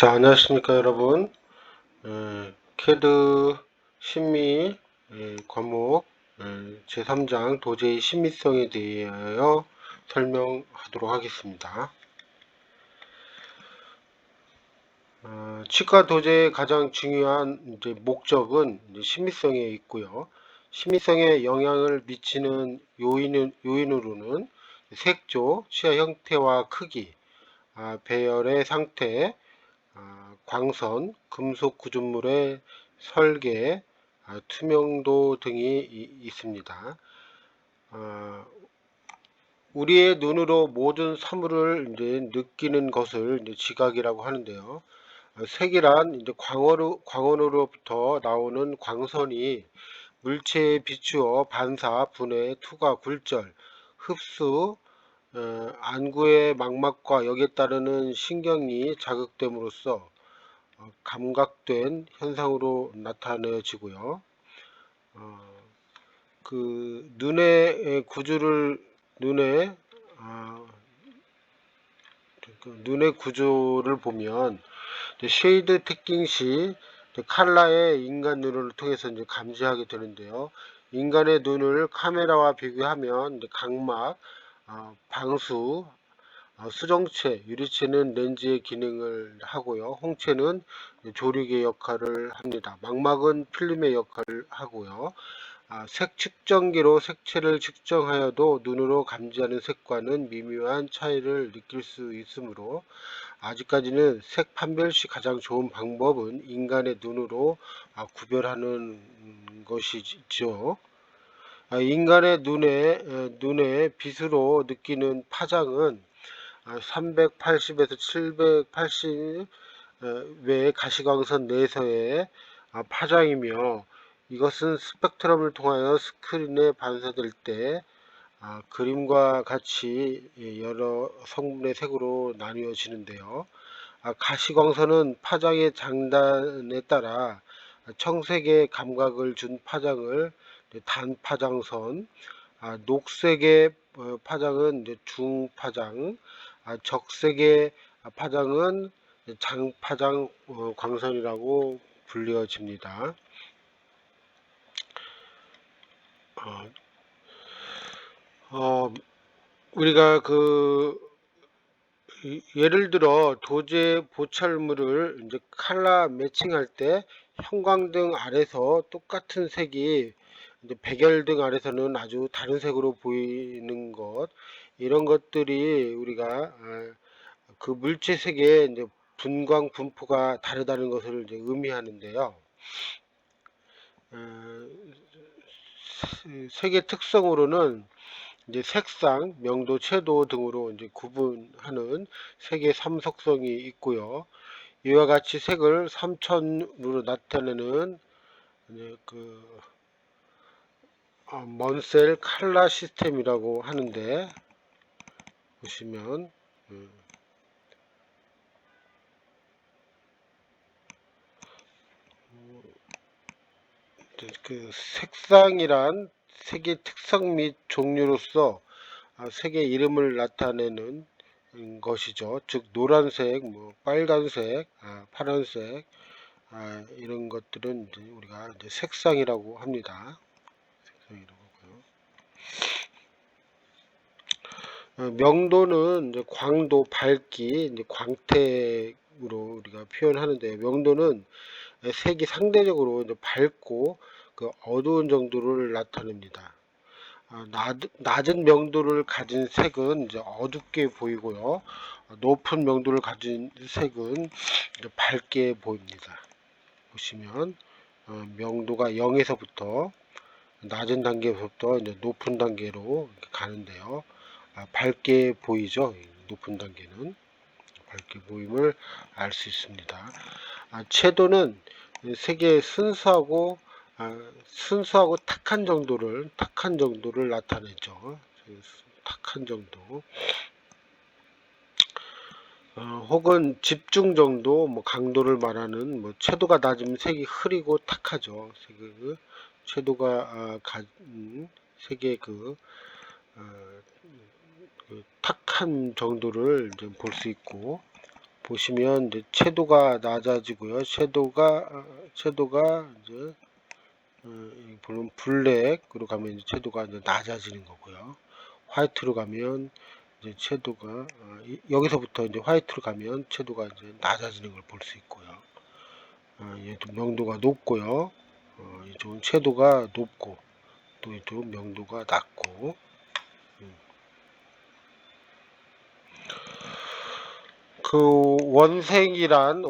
자, 안녕하십니까, 여러분. 캐드 심미 과목 제3장 도제의 심미성에 대하여 설명하도록 하겠습니다. 치과 도제의 가장 중요한 목적은 심미성에 있고요. 심미성에 영향을 미치는 요인으로는 색조, 치아 형태와 크기, 배열의 상태, 광선, 금속 구조물의 설계, 투명도 등이 있습니다. 우리의 눈으로 모든 사물을 느끼는 것을 지각이라고 하는데요. 색이란 광원으로부터 나오는 광선이 물체에 비추어 반사, 분해, 투과, 굴절, 흡수, 안구의 망막과 여기에 따르는 신경이 자극됨으로써 감각된 현상으로 나타내지고요. 그 눈의 구조를 눈의 구조를 보면 쉐이드 특징 시 칼라의 인간 눈을 통해서 감지하게 되는데요. 인간의 눈을 카메라와 비교하면 각막, 방수, 수정체, 유리체는 렌즈의 기능을 하고요. 홍채는 조리개 역할을 합니다. 망막은 필름의 역할을 하고요. 색 측정기로 색채를 측정하여도 눈으로 감지하는 색과는 미묘한 차이를 느낄 수 있으므로 아직까지는 색 판별 시 가장 좋은 방법은 인간의 눈으로 구별하는 것이죠. 인간의 눈에 빛으로 느끼는 파장은 380에서 780 외 가시광선 내서의 파장이며, 이것은 스펙트럼을 통하여 스크린에 반사될 때 그림과 같이 여러 성분의 색으로 나뉘어지는데요. 가시광선은 파장의 장단에 따라 청색의 감각을 준 파장을 단파장선, 녹색의 파장은 중파장, 적색의 파장은 장파장 광선이라고 불려집니다. 우리가 예를 들어 도제 보철물을 칼라 매칭할 때 형광등 아래서 똑같은 색이 백열등 아래서는 아주 다른 색으로 보이는 것, 이런 것들이 우리가 그 물체색의 분광 분포가 다르다는 것을 의미하는데요. 색의 특성으로는 색상, 명도, 채도 등으로 구분하는 색의 삼속성이 있고요. 이와 같이 색을 3천으로 나타내는 먼셀 칼라 시스템이라고 하는데, 보시면 그 색상이란 색의 특성 및 종류로서 색의 이름을 나타내는 것이죠. 즉 노란색, 빨간색, 파란색, 이런 것들은 우리가 색상이라고 합니다. 색상이라고 하고요. 명도는 광도, 밝기, 광택으로 우리가 표현하는데, 명도는 색이 상대적으로 밝고 어두운 정도를 나타냅니다. 낮은 명도를 가진 색은 어둡게 보이고요. 높은 명도를 가진 색은 밝게 보입니다. 보시면 명도가 0에서부터 낮은 단계부터 높은 단계로 가는데요. 밝게 보이죠. 높은 단계는 밝게 보임을 알 수 있습니다. 채도는 색의 순수하고 탁한 정도를 나타내죠. 탁한 정도. 혹은 집중 정도, 강도를 말하는 채도가 낮으면 색이 흐리고 탁하죠. 채도가 색의 탁한 정도를 볼 수 있고, 보시면 이제 채도가 낮아지고요. 채도가 이제 물론 블랙으로 가면 이제 채도가 이제 낮아지는 거고요. 화이트로 가면 이제 채도가 여기서부터 이제 화이트로 가면 채도가 이제 낮아지는 걸 볼 수 있고요. 얘도 명도가 높고요. 이쪽은 채도가 높고 또 이쪽 명도가 낮고. 그 원색이란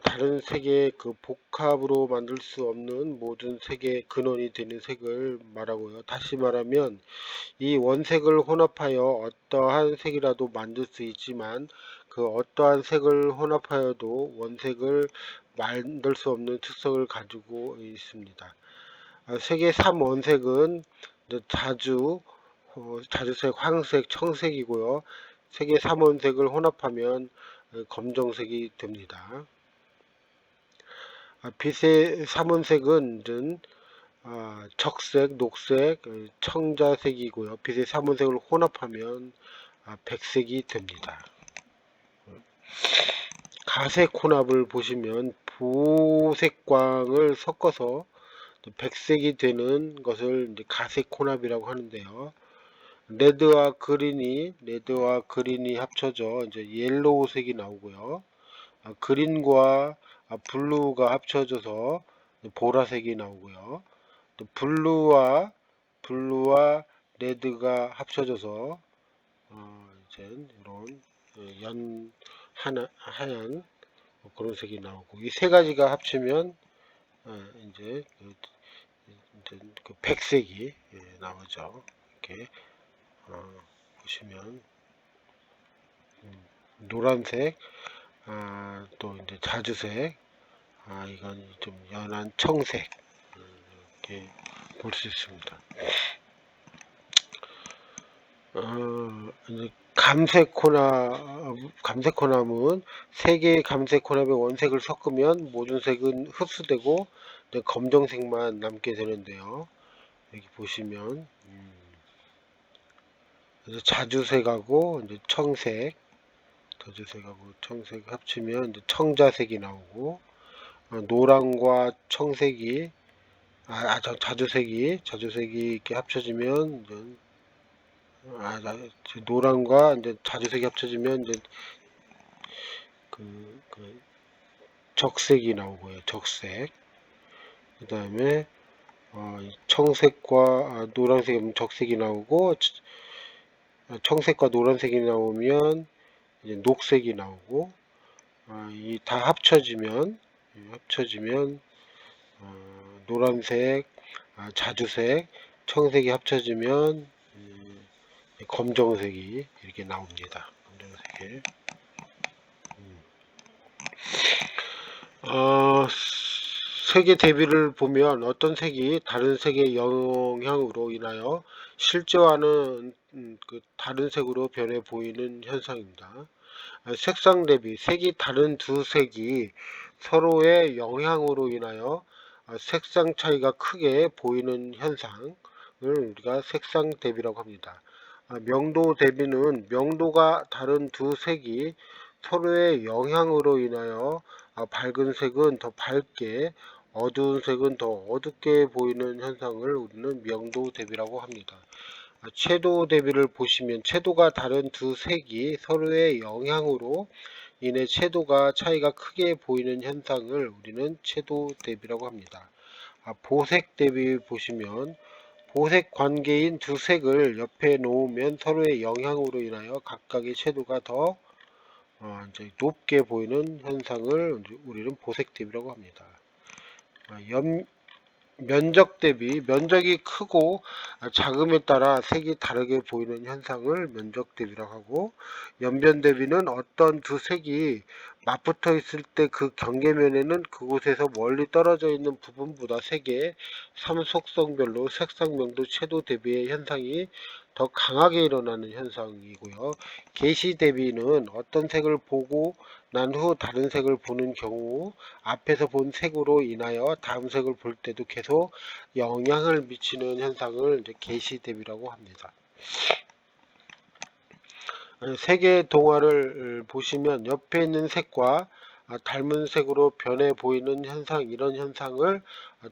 다른 색의 그 복합으로 만들 수 없는 모든 색의 근원이 되는 색을 말하고요. 다시 말하면 이 원색을 혼합하여 어떠한 색이라도 만들 수 있지만 그 어떠한 색을 혼합하여도 원색을 만들 수 없는 특성을 가지고 있습니다. 색의 3원색은 자주색, 황색, 청색이고요. 색의 3원색을 혼합하면 검정색이 됩니다. 빛의 3원색은 적색, 녹색, 청자색이고요. 빛의 3원색을 혼합하면 백색이 됩니다. 가색 혼합을 보시면 보색광을 섞어서 백색이 되는 것을 이제 가색 혼합이라고 하는데요. 레드와 그린이 합쳐져 이제 옐로우색이 나오고요. 그린과 블루가 합쳐져서 보라색이 나오고요. 또 블루와 레드가 합쳐져서 이제 이런 하얀 그런 색이 나오고, 이 세 가지가 합치면 이제 그 백색이 나오죠. 이렇게 보시면 노란색, 또 이제 자주색, 이건 좀 연한 청색, 이렇게 볼 수 있습니다. 이제 감색혼합은 세 개의 감색혼합의 원색을 섞으면 모든 색은 흡수되고 검정색만 남게 되는데요. 여기 보시면 자주색하고 이제 청색 합치면 이제 청자색이 나오고, 노랑과 청색이 자주색이 이렇게 합쳐지면 이제 노랑과 이제 자주색이 합쳐지면 이제 그 적색이 나오고요. 적색. 그 다음에 청색과 노란색이 적색이 나오고, 청색과 노란색이 나오면 이제 녹색이 나오고, 이 다 합쳐지면 노란색, 자주색, 청색이 합쳐지면 검정색이 이렇게 나옵니다. 검정색이. 색의 대비를 보면 어떤 색이 다른 색의 영향으로 인하여 실제와는 그 다른 색으로 변해 보이는 현상입니다. 색상 대비, 색이 다른 두 색이 서로의 영향으로 인하여 색상 차이가 크게 보이는 현상을 우리가 색상 대비라고 합니다. 명도 대비는 명도가 다른 두 색이 서로의 영향으로 인하여 밝은 색은 더 밝게, 어두운 색은 더 어둡게 보이는 현상을 우리는 명도 대비라고 합니다. 채도 대비를 보시면 채도가 다른 두 색이 서로의 영향으로 인해 채도가 차이가 크게 보이는 현상을 우리는 채도 대비라고 합니다. 보색 대비 보시면 보색 관계인 두 색을 옆에 놓으면 서로의 영향으로 인하여 각각의 채도가 더 이제 높게 보이는 현상을 우리는 보색 대비라고 합니다. 면적 대비, 면적이 크고 작음에 따라 색이 다르게 보이는 현상을 면적 대비라고 하고, 연변 대비는 어떤 두 색이 맞붙어 있을 때 그 경계면에는 그곳에서 멀리 떨어져 있는 부분보다 색의 삼속성별로 색상 명도 채도 대비의 현상이 더 강하게 일어나는 현상이고요. 계시 대비는 어떤 색을 보고 난 후 다른 색을 보는 경우 앞에서 본 색으로 인하여 다음 색을 볼 때도 계속 영향을 미치는 현상을 이제 계시 대비라고 합니다. 색의 동화를 보시면 옆에 있는 색과 닮은 색으로 변해 보이는 현상, 이런 현상을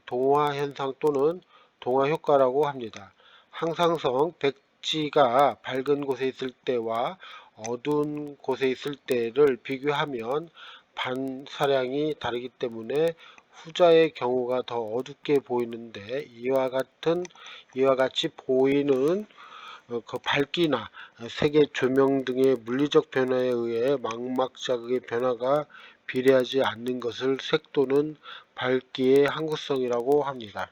동화 현상 또는 동화 효과라고 합니다. 항상성 백지가 밝은 곳에 있을 때와 어두운 곳에 있을 때를 비교하면 반사량이 다르기 때문에 후자의 경우가 더 어둡게 보이는데, 이와 같이 보이는 그 밝기나 색의 조명 등의 물리적 변화에 의해 망막 자극의 변화가 비례하지 않는 것을 색 또는 밝기의 항구성이라고 합니다.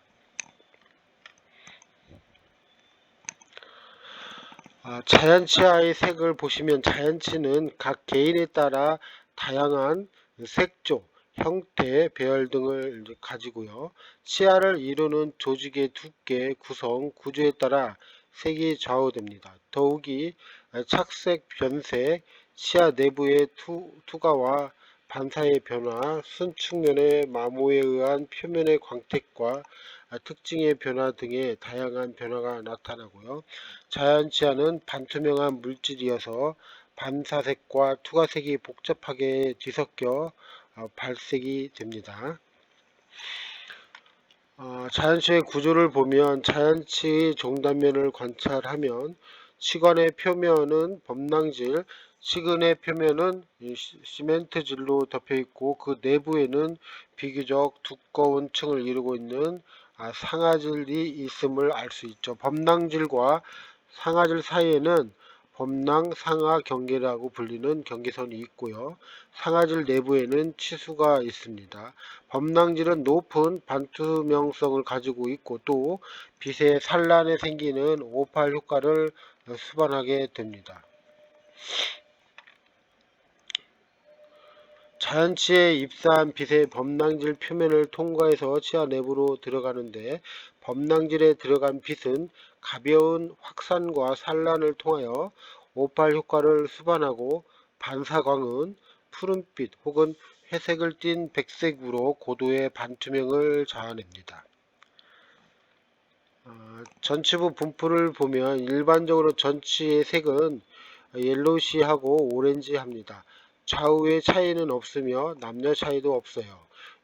자연치와의 색을 보시면, 자연치는 각 개인에 따라 다양한 색조, 형태, 배열 등을 가지고요. 치아를 이루는 조직의 두께, 구성, 구조에 따라 색이 좌우됩니다. 더욱이 착색, 변색, 치아 내부의 투과와 반사의 변화, 순측면의 마모에 의한 표면의 광택과 특징의 변화 등의 다양한 변화가 나타나고요. 자연치아는 반투명한 물질이어서 반사색과 투과색이 복잡하게 뒤섞여 발색이 됩니다. 자연치의 구조를 보면, 자연치의 종단면을 관찰하면 치관의 표면은 범낭질, 치근의 표면은 시멘트질로 덮여 있고 그 내부에는 비교적 두꺼운 층을 이루고 있는 상아질이 있음을 알 수 있죠. 범낭질과 상아질 사이에는 범낭 상하 경계라고 불리는 경계선이 있고요. 상아질 내부에는 치수가 있습니다. 범낭질은 높은 반투명성을 가지고 있고 또 빛의 산란에 생기는 오팔 효과를 수반하게 됩니다. 자연치에 입사한 빛의 범낭질 표면을 통과해서 치아 내부로 들어가는데, 범낭질에 들어간 빛은 가벼운 확산과 산란을 통하여 오팔 효과를 수반하고, 반사광은 푸른빛 혹은 회색을 띤 백색으로 고도의 반투명을 자아냅니다. 전치부 분포를 보면 일반적으로 전치의 색은 옐로시하고 오렌지합니다. 좌우의 차이는 없으며 남녀 차이도 없어요.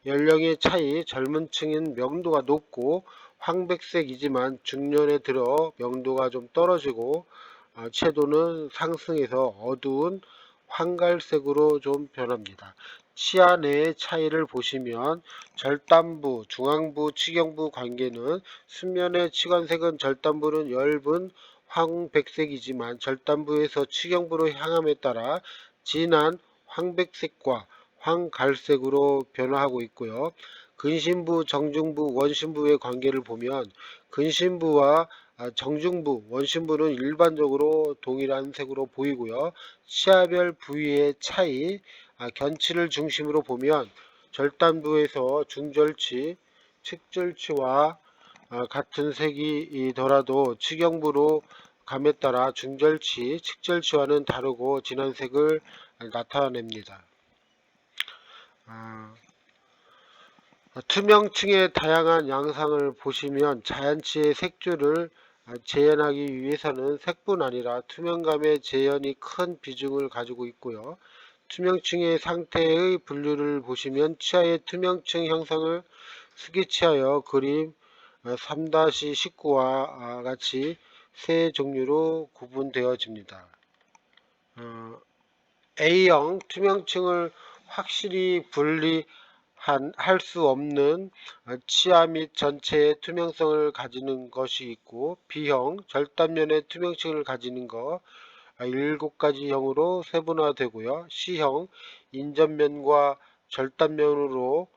연령의 차이, 젊은 층은 명도가 높고 황백색이지만 중년에 들어 명도가 좀 떨어지고 채도는 상승해서 어두운 황갈색으로 좀 변합니다. 치아 내의 차이를 보시면 절단부, 중앙부, 치경부 관계는, 순면의 치관색은 절단부는 엷은 황백색이지만 절단부에서 치경부로 향함에 따라 진한 황백색과 황갈색으로 변화하고 있고요. 근심부, 정중부, 원심부의 관계를 보면 근심부와 정중부, 원심부는 일반적으로 동일한 색으로 보이고요. 치아별 부위의 차이, 견치를 중심으로 보면 절단부에서 중절치, 측절치와 같은 색이더라도 치경부로 감에 따라 중절치, 측절치와는 다르고 진한 색을 나타냅니다. 투명층의 다양한 양상을 보시면 자연치의 색조를 재현하기 위해서는 색뿐 아니라 투명감의 재현이 큰 비중을 가지고 있고요. 투명층의 상태의 분류를 보시면 치아의 투명층 형상을 스케치하여 그림 3-19와 같이 세 종류로 구분되어집니다. A형 투명층을 확실히 분리할 수 없는 치아 및 전체의 투명성을 가지는 것이 있고, B형 절단면의 투명층을 가지는 것 7가지 형으로 세분화되고요. C형 인접면과 절단면으로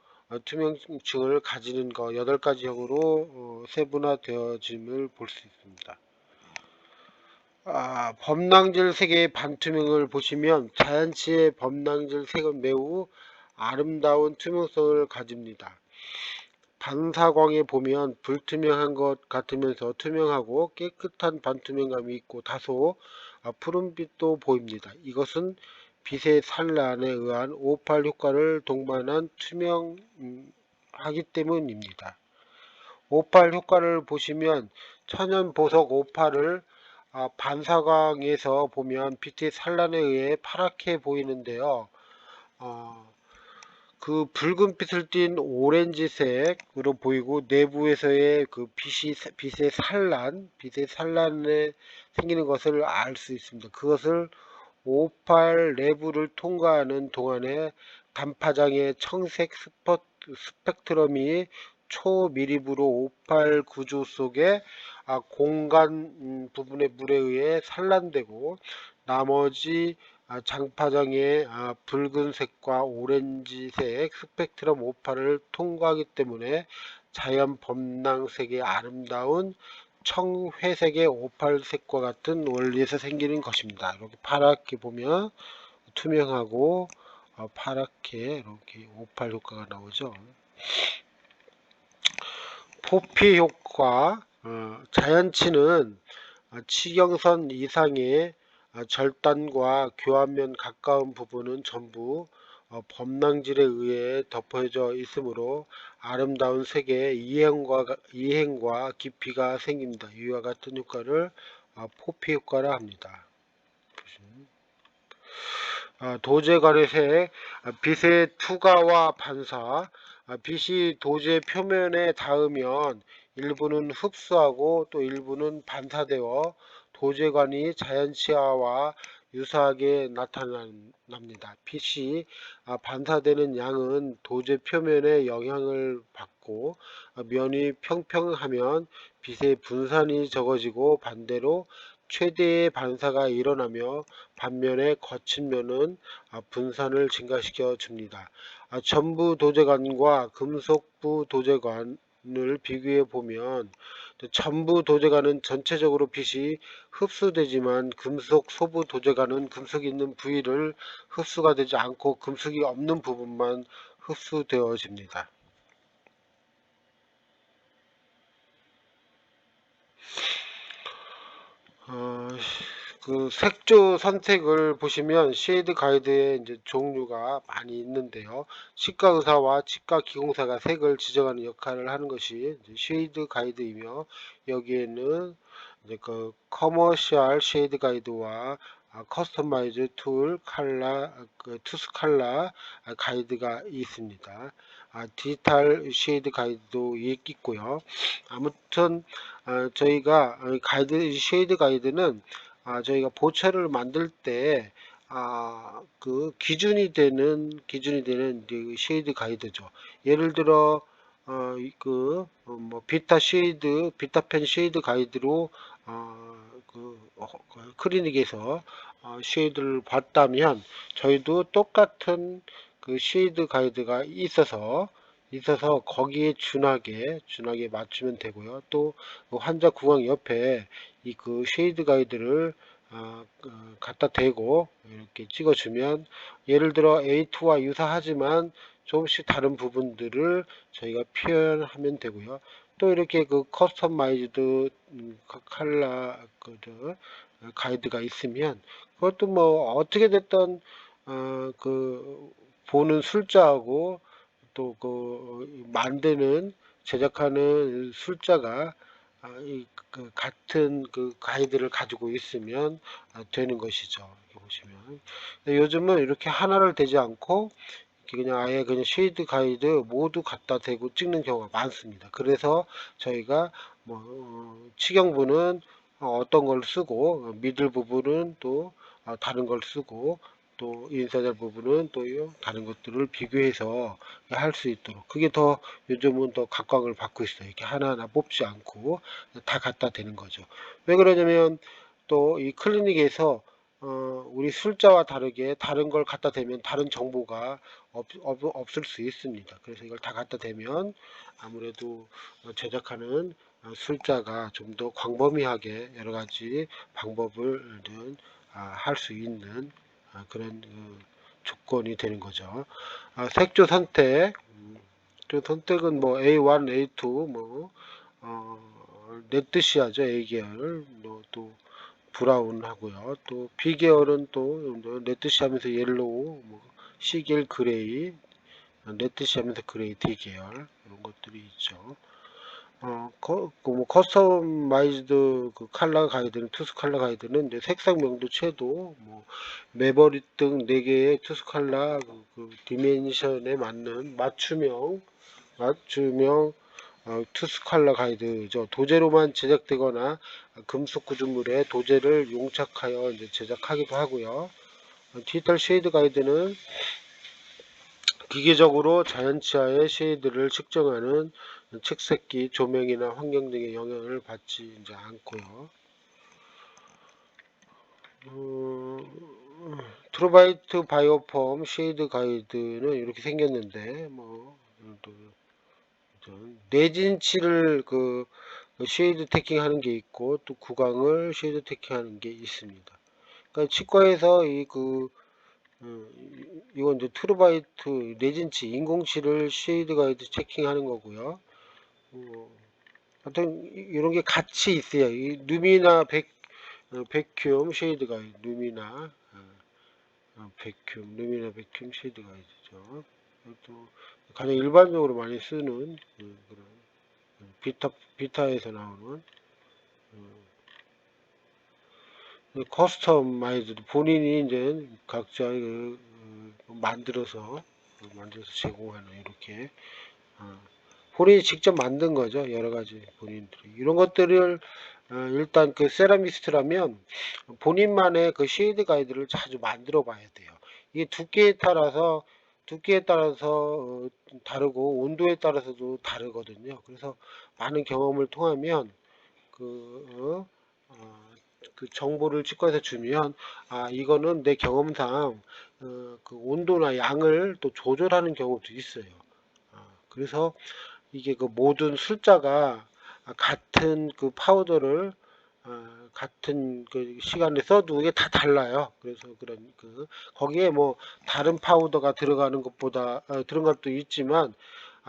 투명층을 가지는 것 8가지 형으로 세분화되어짐을 볼 수 있습니다. 범낭질 색의 반투명을 보시면 자연치의 범낭질 색은 매우 아름다운 투명성을 가집니다. 반사광에 보면 불투명한 것 같으면서 투명하고 깨끗한 반투명감이 있고 다소 푸른빛도 보입니다. 이것은 빛의 산란에 의한 오팔 효과를 동반한 투명하기 때문입니다. 오팔 효과를 보시면 천연 보석 오팔을 반사광에서 보면 빛의 산란에 의해 파랗게 보이는데요. 어, 그 붉은빛을 띤 오렌지색으로 보이고 내부에서의 그 빛의 산란에 생기는 것을 알 수 있습니다. 그것을 58 내부를 통과하는 동안에 단파장의 청색 스펙트럼이 초미립으로 58 구조 속에 공간 부분의 물에 의해 산란되고 나머지 장파장의 붉은색과 오렌지색 스펙트럼 58을 통과하기 때문에 자연 범랑색의 아름다운 청회색의 58색과 같은 원리에서 생기는 것입니다. 이렇게 파랗게 보면 투명하고 파랗게 이렇게 58 효과가 나오죠. 포피 효과, 자연치는 치경선 이상의 절단과 교환면 가까운 부분은 전부 범랑질에 의해 덮어져 있으므로 아름다운 색의 이행과 깊이가 생깁니다. 이와 같은 효과를 포피 효과라 합니다. 도제관의 색, 빛의 투과와 반사, 빛이 도제 표면에 닿으면 일부는 흡수하고 또 일부는 반사되어 도제관이 자연치와와 유사하게 나타납니다. 빛이 반사되는 양은 도제 표면에 영향을 받고 면이 평평하면 빛의 분산이 적어지고 반대로 최대의 반사가 일어나며 반면에 거친 면은 분산을 증가시켜 줍니다. 전부 도제관과 금속부 도제관을 비교해 보면 전부 도제관은 전체적으로 빛이 흡수되지만 금속 소부 도제관은 금속이 있는 부위를 흡수가 되지 않고 금속이 없는 부분만 흡수되어집니다. 그 색조 선택을 보시면 쉐이드 가이드에 이제 종류가 많이 있는데요. 치과 의사와 치과 기공사가 색을 지정하는 역할을 하는 것이 쉐이드 가이드이며 여기에는 이제 그 커머셜 쉐이드 가이드와 커스터마이즈 툴 칼라 투스 칼라 가이드가 있습니다. 디지털 쉐이드 가이드도 있고요. 아무튼 저희가 가이드 쉐이드 가이드는 저희가 보철을 만들 때 그 기준이 되는 쉐이드 가이드죠. 예를 들어 뭐 비타펜 쉐이드 가이드로 클리닉에서 쉐이드를 봤다면 저희도 똑같은 그 쉐이드 가이드가 있어서 거기에 준하게 맞추면 되고요. 또 환자 구강 옆에 이 그 쉐이드 가이드를 갖다 대고 이렇게 찍어주면 예를 들어 A2와 유사하지만 조금씩 다른 부분들을 저희가 표현하면 되고요. 또 이렇게 그 커스터마이즈드 칼라 가이드가 있으면 그것도 뭐 어떻게 됐든 그 보는 술자하고 또 그 만드는 제작하는 술자가 그 같은 그 가이드를 가지고 있으면 되는 것이죠. 이렇게 보시면 요즘은 이렇게 하나를 대지 않고 그냥 아예 그냥 쉐이드 가이드 모두 갖다 대고 찍는 경우가 많습니다. 그래서 저희가 뭐 치경부는 어떤 걸 쓰고 미들 부분은 또 다른 걸 쓰고 또 인사절 부분은 또 다른 것들을 비교해서 할 수 있도록 그게 더 요즘은 더 각광을 받고 있어요. 이렇게 하나하나 뽑지 않고 다 갖다 대는 거죠. 왜 그러냐면 또 이 클리닉에서 우리 술자와 다르게 다른 걸 갖다 대면 다른 정보가 없을 수 있습니다. 그래서 이걸 다 갖다 대면 아무래도 제작하는 술자가 좀 더 광범위하게 여러 가지 방법을 할 수 있는 그런 조건이 되는 거죠. 색조 선택, 선택은 뭐 A1, A2, 뭐 레드시아죠 A 계열, 또 브라운 하고요. 또 B 계열은 또 레드시 하면서 옐로우, 뭐 C 계열 그레이, 레드시 하면서 그레이 D 계열 이런 것들이 있죠. 뭐 커스터마이즈드 그 컬러 가이드는 투스 컬러 가이드는 이제 색상 명도 채도 뭐 매버릭 등 4개의 투스 컬러 그 디멘션에 맞는 맞춤형 투스 컬러 가이드죠. 도제로만 제작되거나 금속 구조물에 도제를 용착하여 이제 제작하기도 하고요. 디지털 쉐이드 가이드는 기계적으로 자연치하의 쉐이드를 측정하는 색색기, 조명이나 환경 등의 영향을 받지 이제 않고요. 트루바이트 바이오폼 쉐이드 가이드는 이렇게 생겼는데 또 내진치를 그 쉐이드 태킹하는 게 있고 또 구강을 쉐이드 태킹하는 게 있습니다. 그러니까 치과에서 이건 이제 트루바이트 내진치 인공치를 쉐이드 가이드 체킹하는 거고요. 하여튼 이런 게 같이 있어요. 이 누미나 백큐um 쉐이드 가이드, 누미나 백큐um 쉐이드 가이드죠. 또 가장 일반적으로 많이 쓰는 그런 비타에서 나오는 커스터마이즈드 본인이 이제 각자 만들어서 제공하는 이렇게 본인이 직접 만든 거죠. 여러 가지 본인들이 이런 것들을 일단 그 세라미스트라면 본인만의 그 쉐이드 가이드를 자주 만들어 봐야 돼요. 이게 두께에 따라서 다르고 온도에 따라서도 다르거든요. 그래서 많은 경험을 통하면 그, 어, 어, 그 정보를 치과에서 주면 이거는 내 경험상 그 온도나 양을 또 조절하는 경우도 있어요. 그래서 이게 그 모든 sul자가 같은 그 파우더를 같은 그 시간에 써도 이게 다 달라요. 그래서 그런 거기에 뭐 다른 파우더가 들어가는 것보다 들어간 것도 있지만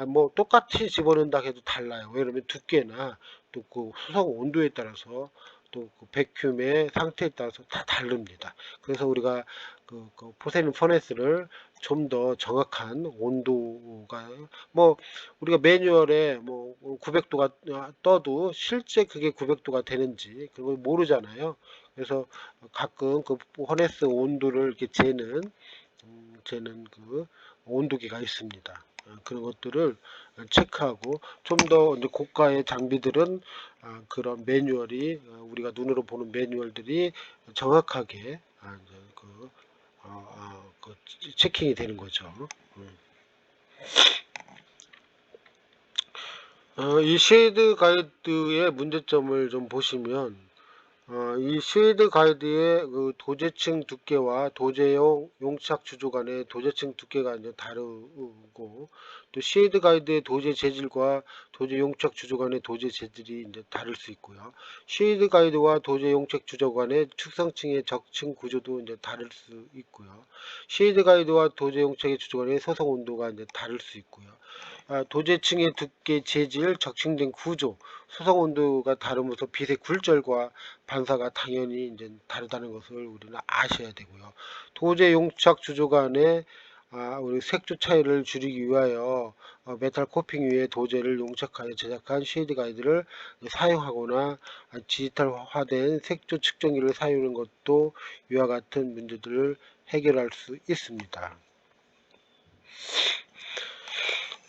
뭐 똑같이 집어넣는다 해도 달라요. 왜냐면 두께나 또 그 수성 온도에 따라서 또 그 백큐음의 상태에 따라서 다 다릅니다. 그래서 우리가 그 포세린 퍼네스를 좀 더 정확한 온도가 뭐 우리가 매뉴얼에 뭐 900도가 떠도 실제 그게 900도가 되는지 그걸 모르잖아요. 그래서 가끔 그 퍼네스 온도를 이렇게 재는 그 온도계가 있습니다. 그런 것들을 체크하고 좀 더 고가의 장비들은 그런 매뉴얼이 우리가 눈으로 보는 매뉴얼들이 정확하게 이제 그 체킹이 되는 거죠. 이 쉐이드 가이드의 문제점을 좀 보시면 이 쉐이드 가이드의 그 도제층 두께와 도제용 용착 주조 간의 도제층 두께가 이제 다르고 또 쉐이드 가이드의 도제 재질과 도제 용착 주조 간의 도제 재질이 이제 다를 수 있고요. 쉐이드 가이드와 도제 용착 주조 간의 축성층의 적층 구조도 이제 다를 수 있고요. 쉐이드 가이드와 도제 용착의 주조 간의 소성 온도가 이제 다를 수 있고요. 도제층의 두께, 재질, 적층된 구조, 소성 온도가 다르면서 빛의 굴절과 반사가 당연히 이제 다르다는 것을 우리는 아셔야 되고요. 도제 용착 주조 간의 우리 색조 차이를 줄이기 위하여 메탈 코핑 위에 도제를 용착하여 제작한 쉐이드 가이드를 사용하거나 디지털화된 색조 측정기를 사용하는 것도 이와 같은 문제들을 해결할 수 있습니다.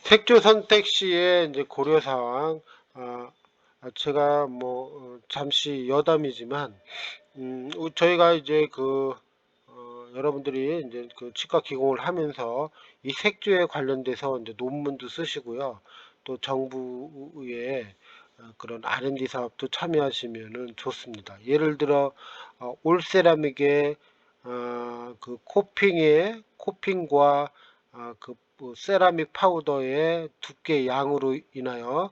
색조 선택 시에 이제 고려사항, 제가 뭐 잠시 여담이지만 저희가 이제 여러분들이 이제 그 치과 기공을 하면서 이 색조에 관련돼서 이제 논문도 쓰시고요. 또 정부의 그런 R&D 사업도 참여하시면은 좋습니다. 예를 들어 올세라믹의 그 코핑과 뭐 세라믹 파우더의 두께 양으로 인하여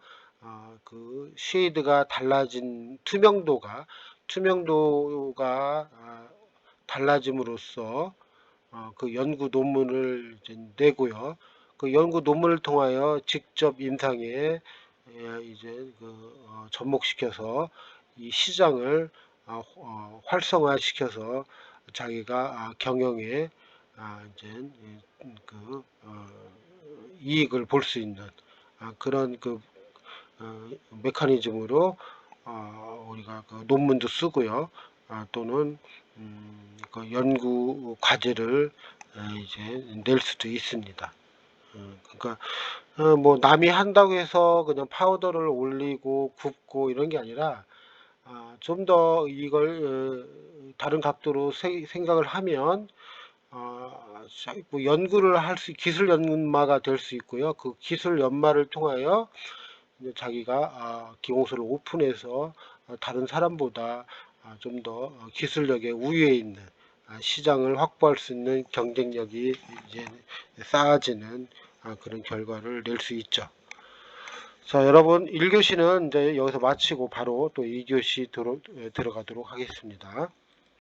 그 쉐이드가 달라진 투명도가 달라짐으로써 그 연구 논문을 이제 내고요. 그 연구 논문을 통하여 직접 임상에 이제 접목시켜서 이 시장을 활성화시켜서 자기가 경영에 이제 그 이익을 볼 수 있는 그런 메커니즘으로 우리가 그 논문도 쓰고요. 또는 그 연구 과제를 이제 낼 수도 있습니다. 그러니까 뭐 남이 한다고 해서 그냥 파우더를 올리고 굽고 이런 게 아니라 좀 더 이걸 다른 각도로 생각을 하면 뭐 연구를 할 수, 기술 연마가 될 수 있고요. 그 기술 연마를 통하여 이제 자기가 기공소를 오픈해서 다른 사람보다 좀 더 기술력의 우위에 있는 시장을 확보할 수 있는 경쟁력이 이제 쌓아지는 그런 결과를 낼 수 있죠. 자, 여러분 1교시는 이제 여기서 마치고 바로 또 2교시 들어가도록 하겠습니다.